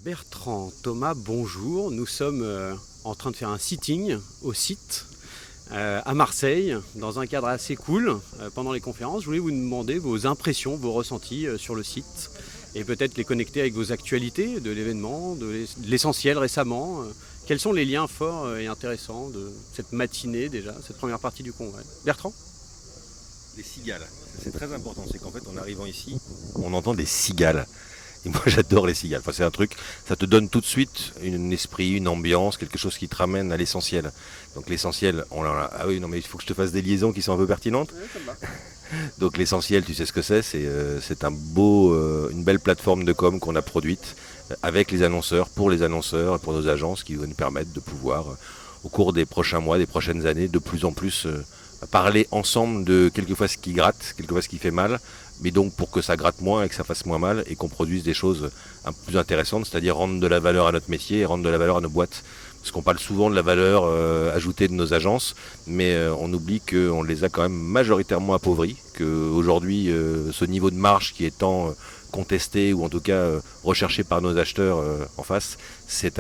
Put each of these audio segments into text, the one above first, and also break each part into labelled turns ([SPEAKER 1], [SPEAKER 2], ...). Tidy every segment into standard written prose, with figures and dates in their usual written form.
[SPEAKER 1] Bertrand, Thomas, bonjour. Nous sommes en train de faire un sitting au site à Marseille, dans un cadre assez cool pendant les conférences. Je voulais vous demander vos impressions, vos ressentis sur le site et peut-être les connecter avec vos actualités de l'événement, de l'essentiel récemment. Quels sont les liens forts et intéressants de cette matinée déjà, cette première partie du congrès? Bertrand?
[SPEAKER 2] Les cigales, c'est très important, c'est qu'en fait en arrivant ici, on entend des cigales. Et moi j'adore les cigales, enfin, c'est un truc, ça te donne tout de suite un esprit, une ambiance, quelque chose qui te ramène à l'essentiel. Donc l'essentiel, ah oui non mais il faut que je te fasse des liaisons qui sont un peu pertinentes.
[SPEAKER 1] Ouais, ça me va.
[SPEAKER 2] Donc l'essentiel, tu sais ce que c'est une belle plateforme de com qu'on a produite avec les annonceurs, pour les annonceurs et pour nos agences qui vont nous permettre de pouvoir, au cours des prochains mois, des prochaines années, de plus en plus parler ensemble de quelquefois ce qui gratte, quelquefois ce qui fait mal, mais donc pour que ça gratte moins et que ça fasse moins mal et qu'on produise des choses un peu plus intéressantes, c'est-à-dire rendre de la valeur à notre métier et rendre de la valeur à nos boîtes. Parce qu'on parle souvent de la valeur ajoutée de nos agences, mais on oublie qu'on les a quand même majoritairement appauvris, qu'aujourd'hui ce niveau de marge qui est tant contesté ou en tout cas recherché par nos acheteurs en face, c'est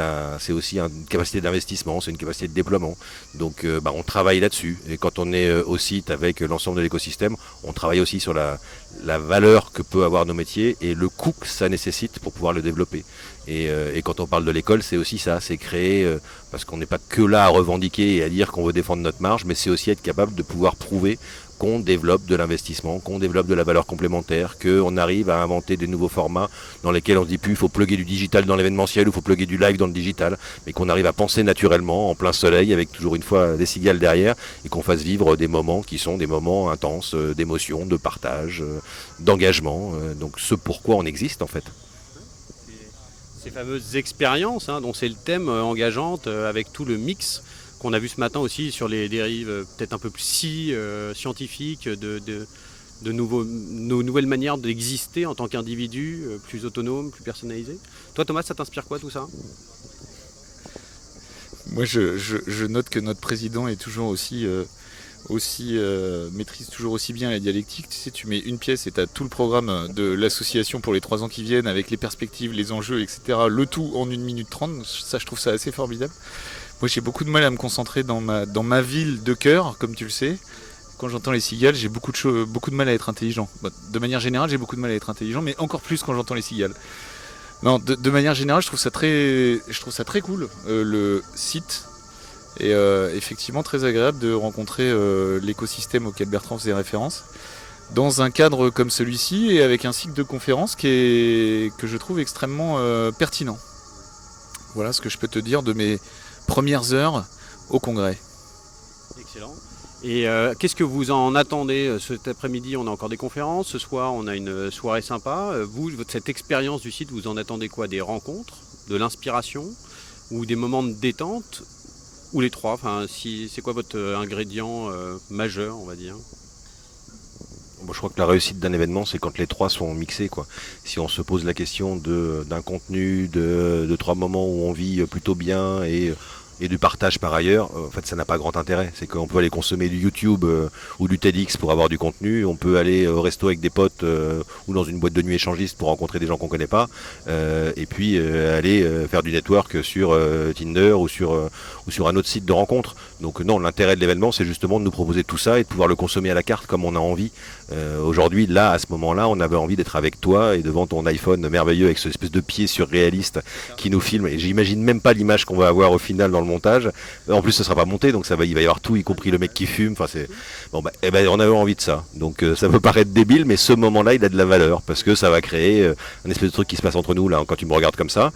[SPEAKER 2] aussi une capacité d'investissement, c'est une capacité de déploiement. Donc on travaille là-dessus. Et quand on est au site avec l'ensemble de l'écosystème, on travaille aussi sur la valeur que peut avoir nos métiers et le coût que ça nécessite pour pouvoir le développer. Et quand on parle de l'école, c'est aussi ça, c'est créer, parce qu'on n'est pas que là à revendiquer et à dire qu'on veut défendre notre marge, mais c'est aussi être capable de pouvoir prouver qu'on développe de l'investissement, qu'on développe de la valeur complémentaire, qu'on arrive à inventer des nouveaux formats dans lesquels on se dit plus il faut plugger du digital dans l'événementiel ou il faut plugger du live dans le digital, mais qu'on arrive à penser naturellement en plein soleil avec toujours une fois des cigales derrière et qu'on fasse vivre des moments qui sont des moments intenses d'émotion, de partage, d'engagement, donc ce pourquoi on existe en fait.
[SPEAKER 1] Ces fameuses expériences, dont c'est le thème, engageantes, avec tout le mix qu'on a vu ce matin aussi sur les dérives peut-être un peu plus scientifiques, de nouvelles manières d'exister en tant qu'individu, plus autonome, plus personnalisé. Toi Thomas, ça t'inspire quoi tout ça?
[SPEAKER 3] Moi je note que notre président est toujours aussi maîtrise toujours aussi bien la dialectique. Tu sais, tu mets une pièce et tu as tout le programme de l'association pour les 3 ans qui viennent avec les perspectives, les enjeux, etc. Le tout en 1 minute 30. Ça, je trouve ça assez formidable. Moi, j'ai beaucoup de mal à me concentrer dans ma ville de cœur, comme tu le sais. Quand j'entends les cigales, j'ai beaucoup de mal à être intelligent. De manière générale, j'ai beaucoup de mal à être intelligent, mais encore plus quand j'entends les cigales. Non, de manière générale, je trouve ça très cool, le site. Et effectivement très agréable de rencontrer l'écosystème auquel Bertrand faisait référence dans un cadre comme celui-ci et avec un cycle de conférences que je trouve extrêmement pertinent. Voilà ce que je peux te dire de mes premières heures au congrès.
[SPEAKER 1] Excellent. Et qu'est-ce que vous en attendez cet après-midi? On a encore des conférences, ce soir on a une soirée sympa. Vous, cette expérience du site, vous en attendez quoi? Des rencontres, de l'inspiration ou des moments de détente? Ou les trois, c'est quoi votre ingrédient majeur, on va dire?
[SPEAKER 2] Bon, je crois que la réussite d'un événement, c'est quand les trois sont mixés, quoi. Si on se pose la question d'un contenu, de 3 moments où on vit plutôt bien et du partage par ailleurs, en fait ça n'a pas grand intérêt. C'est qu'on peut aller consommer du YouTube ou du TEDx pour avoir du contenu, on peut aller au resto avec des potes ou dans une boîte de nuit échangiste pour rencontrer des gens qu'on connaît pas, et puis aller faire du network sur Tinder ou sur un autre site de rencontre. Donc non, l'intérêt de l'événement, c'est justement de nous proposer tout ça et de pouvoir le consommer à la carte comme on a envie. Aujourd'hui, là, à ce moment-là, on avait envie d'être avec toi et devant ton iPhone merveilleux avec cette espèce de pied surréaliste qui nous filme. Et j'imagine même pas l'image qu'on va avoir au final dans le montage. En plus, ce sera pas monté, donc il va y avoir tout, y compris le mec qui fume. Enfin, on avait envie de ça. Donc ça peut paraître débile, mais ce moment-là, il a de la valeur parce que ça va créer un espèce de truc qui se passe entre nous là quand tu me regardes comme ça.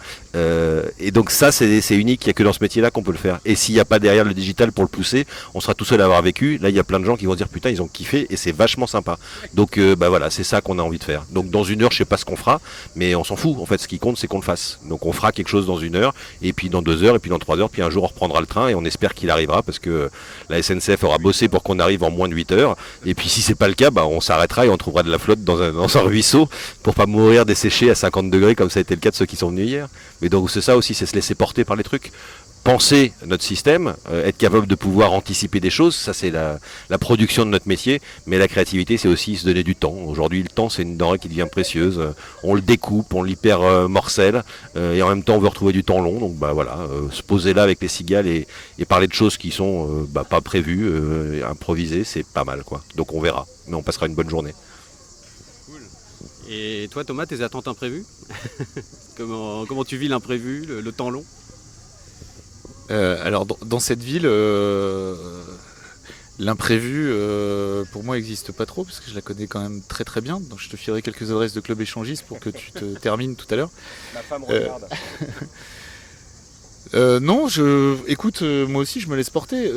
[SPEAKER 2] Et donc ça, c'est unique. Il y a que dans ce métier-là qu'on peut le faire. Et s'il n'y a pas derrière le digital pour le pousser, on sera tout seul à avoir vécu. Là, il y a plein de gens qui vont dire putain, ils ont kiffé et c'est vachement sympa. Donc voilà, c'est ça qu'on a envie de faire. Donc dans 1 heure, je sais pas ce qu'on fera, mais on s'en fout. En fait, ce qui compte, c'est qu'on le fasse. Donc on fera quelque chose dans 1 heure, et puis dans 2 heures, et puis dans 3 heures, puis un jour on reprendra le train et on espère qu'il arrivera parce que la SNCF aura bossé pour qu'on arrive en moins de 8 heures. Et puis si c'est pas le cas, on s'arrêtera et on trouvera de la flotte dans un ruisseau pour pas mourir desséché à 50 degrés comme ça a été le cas de ceux qui sont venus hier. Mais donc c'est ça aussi, c'est se laisser porter par les trucs. penser notre système, être capable de pouvoir anticiper des choses, ça c'est la production de notre métier, mais la créativité c'est aussi se donner du temps. Aujourd'hui le temps c'est une denrée qui devient précieuse, on le découpe, on l'hyper-morcelle, et en même temps on veut retrouver du temps long, donc bah voilà, se poser là avec les cigales et parler de choses qui sont pas prévues, improvisées, c'est pas mal quoi. Donc on verra, mais on passera une bonne journée.
[SPEAKER 1] Et toi Thomas, tes attentes imprévues? Comment tu vis l'imprévu, le temps long?
[SPEAKER 3] Alors dans cette ville, l'imprévu pour moi n'existe pas trop parce que je la connais quand même très très bien. Donc je te filerai quelques adresses de club échangiste pour que tu te termines tout à l'heure.
[SPEAKER 2] Ma femme regarde.
[SPEAKER 3] Non, écoute, moi aussi je me laisse porter.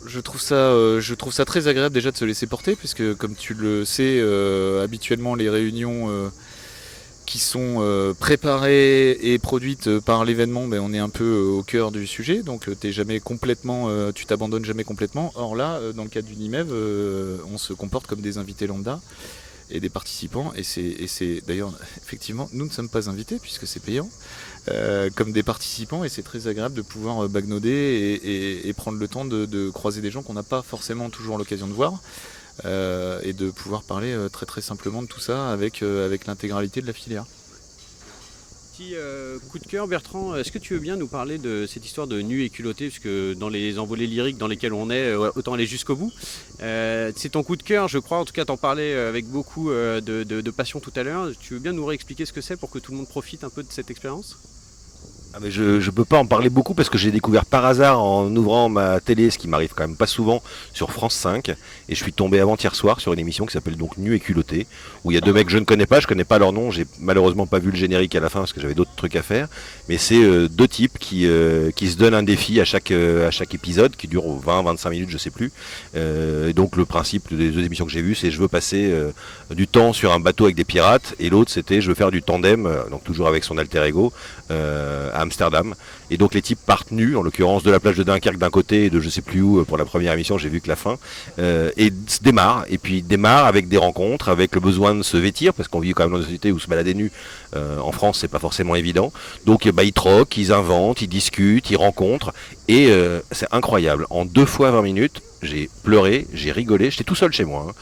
[SPEAKER 3] Je trouve ça très agréable déjà de se laisser porter puisque comme tu le sais, habituellement les réunions qui sont préparées et produites par l'événement, ben, on est un peu au cœur du sujet, donc tu t'abandonnes jamais complètement. Or là, dans le cadre du NIMEV, on se comporte comme des invités lambda et des participants, et c'est d'ailleurs, effectivement, nous ne sommes pas invités puisque c'est payant, comme des participants, et c'est très agréable de pouvoir bagnoder et prendre le temps de croiser des gens qu'on n'a pas forcément toujours l'occasion de voir. Et de pouvoir parler très très simplement de tout ça avec l'intégralité de la filière.
[SPEAKER 1] Petit coup de cœur Bertrand, est-ce que tu veux bien nous parler de cette histoire de nu et culotté, puisque dans les envolées lyriques dans lesquelles on est, autant aller jusqu'au bout. C'est ton coup de cœur, je crois, en tout cas t'en parlais avec beaucoup de passion tout à l'heure. Tu veux bien nous réexpliquer ce que c'est pour que tout le monde profite un peu de cette expérience?
[SPEAKER 2] Ah mais je peux pas en parler beaucoup parce que j'ai découvert par hasard en ouvrant ma télé, ce qui m'arrive quand même pas souvent, sur France 5, et je suis tombé avant-hier soir sur une émission qui s'appelle donc Nu et culotté, où il y a deux mecs que je connais pas leur nom, j'ai malheureusement pas vu le générique à la fin parce que j'avais d'autres trucs à faire, mais c'est deux types qui se donnent un défi à chaque épisode qui dure 20-25 minutes, je sais plus. Et donc le principe des deux émissions que j'ai vues, c'est je veux passer du temps sur un bateau avec des pirates, et l'autre c'était je veux faire du tandem, donc toujours avec son alter ego, à Amsterdam, et donc les types partent nus, en l'occurrence de la plage de Dunkerque d'un côté et de je sais plus où pour la première émission, j'ai vu que la fin, et se démarrent, et puis démarrent avec des rencontres, avec le besoin de se vêtir, parce qu'on vit quand même dans une société où se balader nu en France c'est pas forcément évident, donc ils troquent, ils inventent, ils discutent, ils rencontrent, et c'est incroyable, en 2 fois 20 minutes, j'ai pleuré, j'ai rigolé, j'étais tout seul chez moi,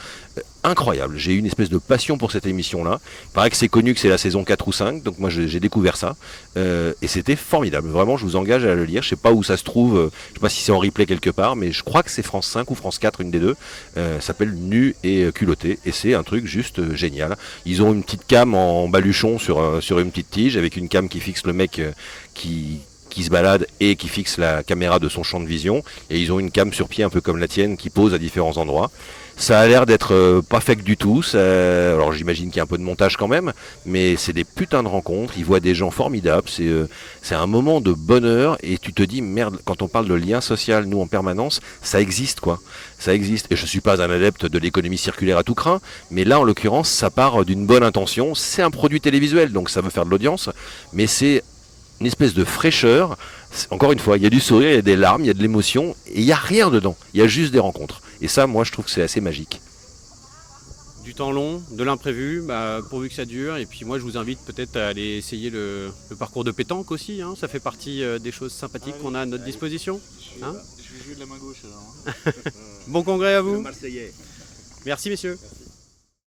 [SPEAKER 2] incroyable, j'ai eu une espèce de passion pour cette émission-là. Il paraît que c'est connu que c'est la saison 4 ou 5, donc moi j'ai découvert ça, et c'était formidable, vraiment je vous engage à le lire, je sais pas où ça se trouve, je sais pas si c'est en replay quelque part, mais je crois que c'est France 5 ou France 4, une des deux, s'appelle Nu et culotté, et c'est un truc juste génial. Ils ont une petite cam en baluchon sur une petite tige, avec une cam qui fixe le mec qui se balade et qui fixe la caméra de son champ de vision, et ils ont une cam sur pied un peu comme la tienne qui pose à différents endroits. Ça a l'air d'être pas fake du tout, alors j'imagine qu'il y a un peu de montage quand même, mais c'est des putains de rencontres, ils voient des gens formidables, c'est un moment de bonheur, et tu te dis merde, quand on parle de lien social, nous en permanence, ça existe quoi, ça existe, et je suis pas un adepte de l'économie circulaire à tout crin, mais là en l'occurrence ça part d'une bonne intention, c'est un produit télévisuel, donc ça veut faire de l'audience, mais c'est une espèce de fraîcheur. Encore une fois, il y a du sourire, il y a des larmes, il y a de l'émotion, et il n'y a rien dedans, il y a juste des rencontres. Et ça, moi, je trouve que c'est assez magique.
[SPEAKER 1] Du temps long, de l'imprévu, pourvu que ça dure. Et puis moi, je vous invite peut-être à aller essayer le parcours de pétanque aussi. Hein. Ça fait partie des choses sympathiques qu'on a à notre disposition. Hein,
[SPEAKER 3] je vais jouer de la main gauche alors.
[SPEAKER 1] Bon congrès à vous. Merci messieurs.